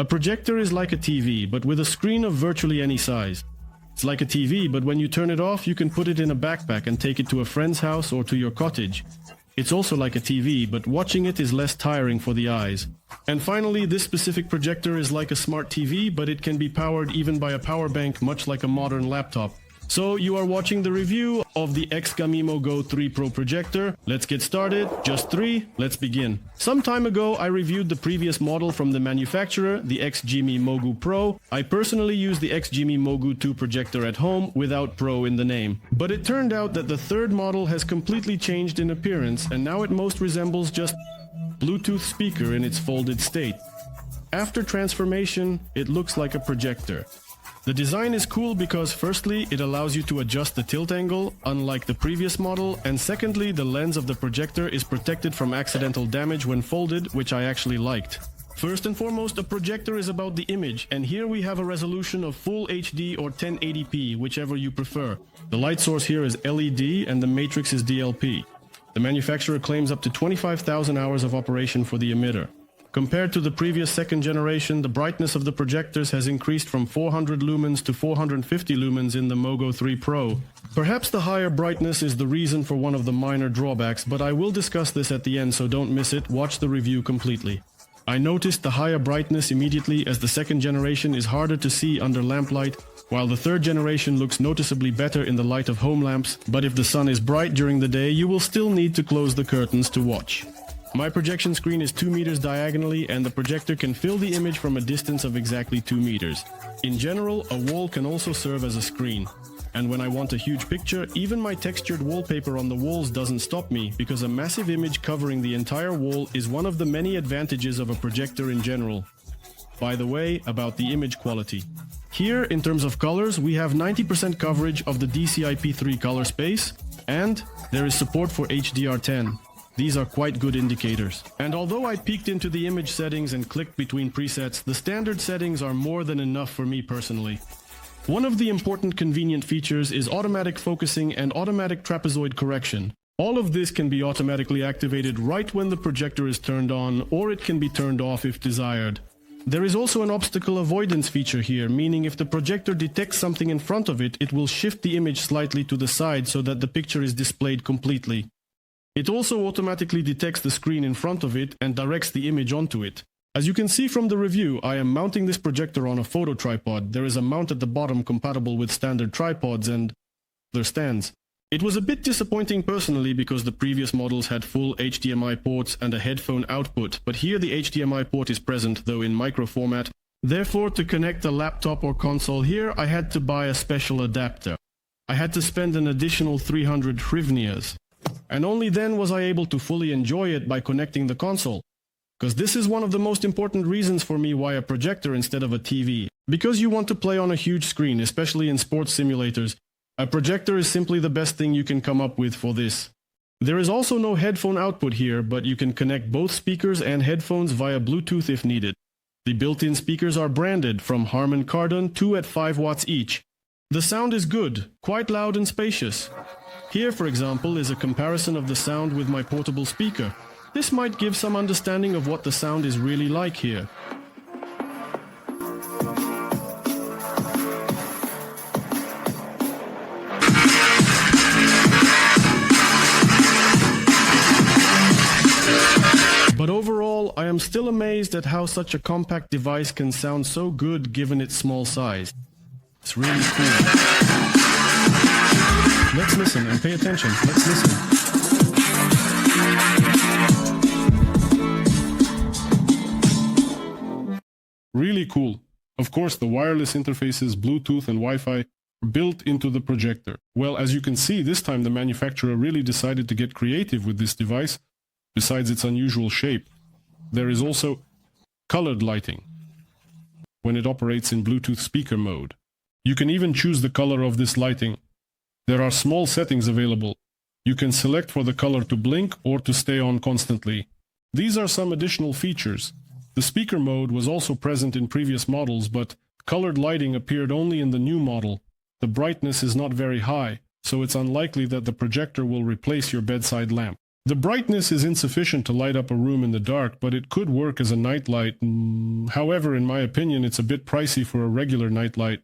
A projector is like a TV, but with a screen of virtually any size. It's like a TV, but when you turn it off, you can put it in a backpack and take it to a friend's house or to your cottage. It's also like a TV, but watching it is less tiring for the eyes. And finally, this specific projector is like a smart TV, but it can be powered even by a power bank, much like a modern laptop. So you are watching the review of the XGIMI MoGo 3 Pro projector. Let's get started. Just 3. Let's begin. Some time ago, I reviewed the previous model from the manufacturer, the XGIMI MoGo Pro. I personally used the XGIMI MoGo 2 projector at home without Pro in the name. But it turned out that the third model has completely changed in appearance, and now it most resembles just Bluetooth speaker in its folded state. After transformation, it looks like a projector. The design is cool because firstly, it allows you to adjust the tilt angle, unlike the previous model, and secondly, the lens of the projector is protected from accidental damage when folded, which I actually liked. First and foremost, a projector is about the image, and here we have a resolution of Full HD or 1080p, whichever you prefer. The light source here is LED and the matrix is DLP. The manufacturer claims up to 25,000 hours of operation for the emitter. Compared to the previous second generation, the brightness of the projectors has increased from 400 lumens to 450 lumens in the MoGo 3 Pro. Perhaps the higher brightness is the reason for one of the minor drawbacks, but I will discuss this at the end, so don't miss it. Watch the review completely. I noticed the higher brightness immediately, as the second generation is harder to see under lamplight, while the third generation looks noticeably better in the light of home lamps, but if the sun is bright during the day, you will still need to close the curtains to watch. My projection screen is 2 meters diagonally, and the projector can fill the image from a distance of exactly 2 meters. In general, a wall can also serve as a screen. And when I want a huge picture, even my textured wallpaper on the walls doesn't stop me, because a massive image covering the entire wall is one of the many advantages of a projector in general. By the way, about the image quality. Here, in terms of colors, we have 90% coverage of the DCI-P3 color space, and there is support for HDR10. These are quite good indicators. And although I peeked into the image settings and clicked between presets, the standard settings are more than enough for me personally. One of the important convenient features is automatic focusing and automatic trapezoid correction. All of this can be automatically activated right when the projector is turned on, or it can be turned off if desired. There is also an obstacle avoidance feature here, meaning if the projector detects something in front of it, it will shift the image slightly to the side so that the picture is displayed completely. It also automatically detects the screen in front of it and directs the image onto it. As you can see from the review, I am mounting this projector on a photo tripod. There is a mount at the bottom compatible with standard tripods and other stands. It was a bit disappointing personally because the previous models had full HDMI ports and a headphone output, but here the HDMI port is present, though in micro format. Therefore, to connect a laptop or console here, I had to buy a special adapter. I had to spend an additional 300 hryvnias. And only then was I able to fully enjoy it by connecting the console. Because this is one of the most important reasons for me why a projector instead of a TV. Because you want to play on a huge screen, especially in sports simulators, a projector is simply the best thing you can come up with for this. There is also no headphone output here, but you can connect both speakers and headphones via Bluetooth if needed. The built-in speakers are branded from Harman Kardon, 2 at 5 watts each. The sound is good, quite loud and spacious. Here, for example, is a comparison of the sound with my portable speaker. This might give some understanding of what the sound is really like here. But overall, I am still amazed at how such a compact device can sound so good given its small size. It's really cool. Let's listen and pay attention. Let's listen. Really cool. Of course, the wireless interfaces, Bluetooth and Wi-Fi, are built into the projector. Well, as you can see, this time the manufacturer really decided to get creative with this device, besides its unusual shape. There is also colored lighting when it operates in Bluetooth speaker mode. You can even choose the color of this lighting. There are small settings available. You can select for the color to blink or to stay on constantly. These are some additional features. The speaker mode was also present in previous models, but colored lighting appeared only in the new model. The brightness is not very high, so it's unlikely that the projector will replace your bedside lamp. The brightness is insufficient to light up a room in the dark, but it could work as a nightlight. However, in my opinion, it's a bit pricey for a regular nightlight.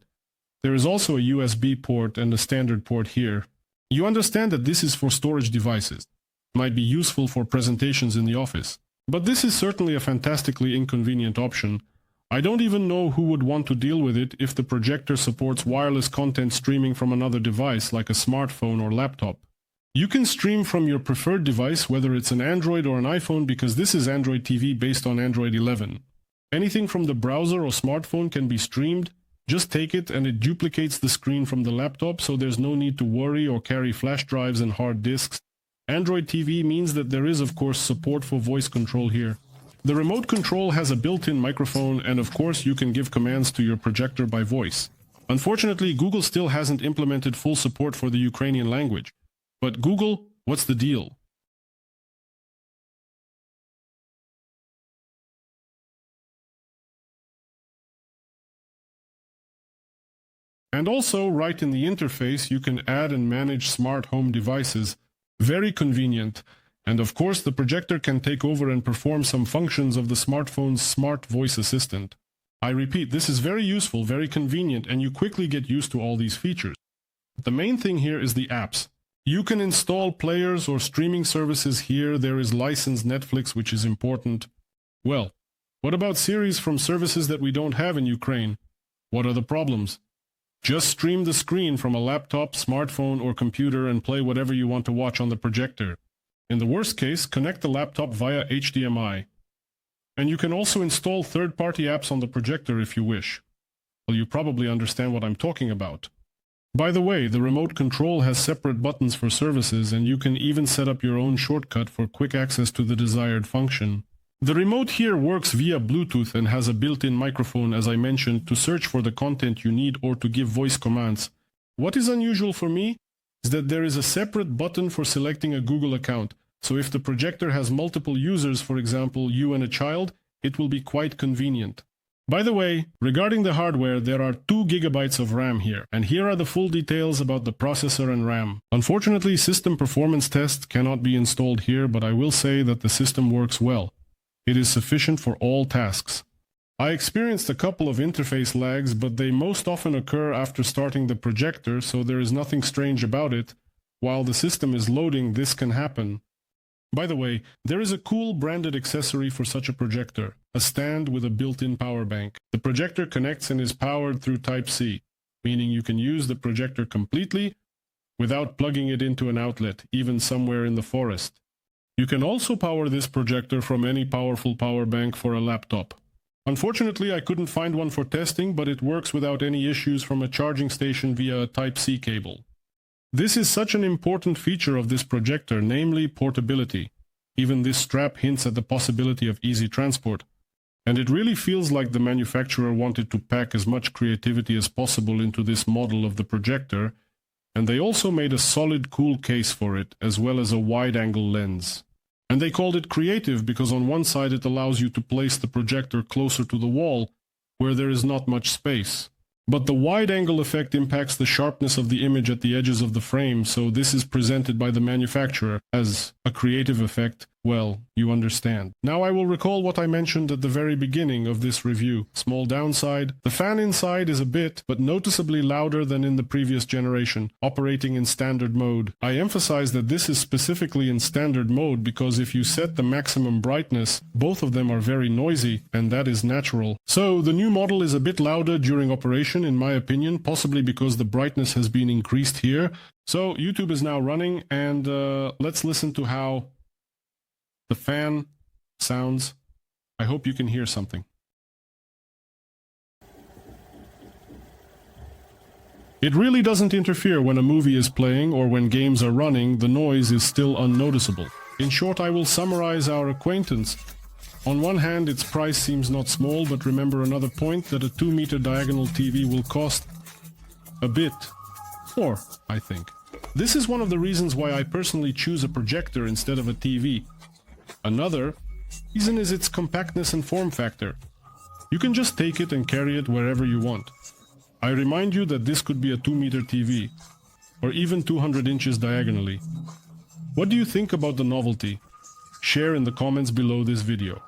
There is also a USB port and a standard port here. You understand that this is for storage devices. It might be useful for presentations in the office. But this is certainly a fantastically inconvenient option. I don't even know who would want to deal with it if the projector supports wireless content streaming from another device like a smartphone or laptop. You can stream from your preferred device, whether it's an Android or an iPhone, because this is Android TV based on Android 11. Anything from the browser or smartphone can be streamed. Just take it and it duplicates the screen from the laptop, so there's no need to worry or carry flash drives and hard disks. Android TV means that there is, of course, support for voice control here. The remote control has a built-in microphone, and of course you can give commands to your projector by voice. Unfortunately, Google still hasn't implemented full support for the Ukrainian language. But Google, what's the deal? And also, right in the interface, you can add and manage smart home devices. Very convenient. And of course, the projector can take over and perform some functions of the smartphone's smart voice assistant. I repeat, this is very useful, very convenient, and you quickly get used to all these features. The main thing here is the apps. You can install players or streaming services here. There is licensed Netflix, which is important. Well, what about series from services that we don't have in Ukraine? What are the problems? Just stream the screen from a laptop, smartphone, or computer and play whatever you want to watch on the projector. In the worst case, connect the laptop via HDMI. And you can also install third-party apps on the projector if you wish. Well, you probably understand what I'm talking about. By the way, the remote control has separate buttons for services, and you can even set up your own shortcut for quick access to the desired function. The remote here works via Bluetooth and has a built-in microphone, as I mentioned, to search for the content you need or to give voice commands. What is unusual for me is that there is a separate button for selecting a Google account, so if the projector has multiple users, for example, you and a child, it will be quite convenient. By the way, regarding the hardware, there are 2 GB of RAM here, and here are the full details about the processor and RAM. Unfortunately, system performance test cannot be installed here, but I will say that the system works well. It is sufficient for all tasks. I experienced a couple of interface lags, but they most often occur after starting the projector, so there is nothing strange about it. While the system is loading, this can happen. By the way, there is a cool branded accessory for such a projector, a stand with a built-in power bank. The projector connects and is powered through Type-C, meaning you can use the projector completely without plugging it into an outlet, even somewhere in the forest. You can also power this projector from any powerful power bank for a laptop. Unfortunately, I couldn't find one for testing, but it works without any issues from a charging station via a Type-C cable. This is such an important feature of this projector, namely portability. Even this strap hints at the possibility of easy transport. And it really feels like the manufacturer wanted to pack as much creativity as possible into this model of the projector, and they also made a solid, cool case for it, as well as a wide-angle lens. And they called it creative because on one side it allows you to place the projector closer to the wall, where there is not much space. But the wide-angle effect impacts the sharpness of the image at the edges of the frame, so this is presented by the manufacturer as a creative effect. Well, you understand. Now I will recall what I mentioned at the very beginning of this review. Small downside: the fan inside is a bit, but noticeably louder than in the previous generation, operating in standard mode. I emphasize that this is specifically in standard mode because if you set the maximum brightness, both of them are very noisy, and that is natural. So the new model is a bit louder during operation, in my opinion, possibly because the brightness has been increased here. So YouTube is now running, and let's listen to how the fan sounds. I hope you can hear something. It really doesn't interfere when a movie is playing or when games are running. The noise is still unnoticeable. In short, I will summarize our acquaintance. On one hand, its price seems not small, but remember another point, that a 2-meter diagonal TV will cost a bit more, I think. This is one of the reasons why I personally choose a projector instead of a TV. Another reason is its compactness and form factor. You can just take it and carry it wherever you want. I remind you that this could be a 2-meter TV, or even 200 inches diagonally. What do you think about the novelty? Share in the comments below this video.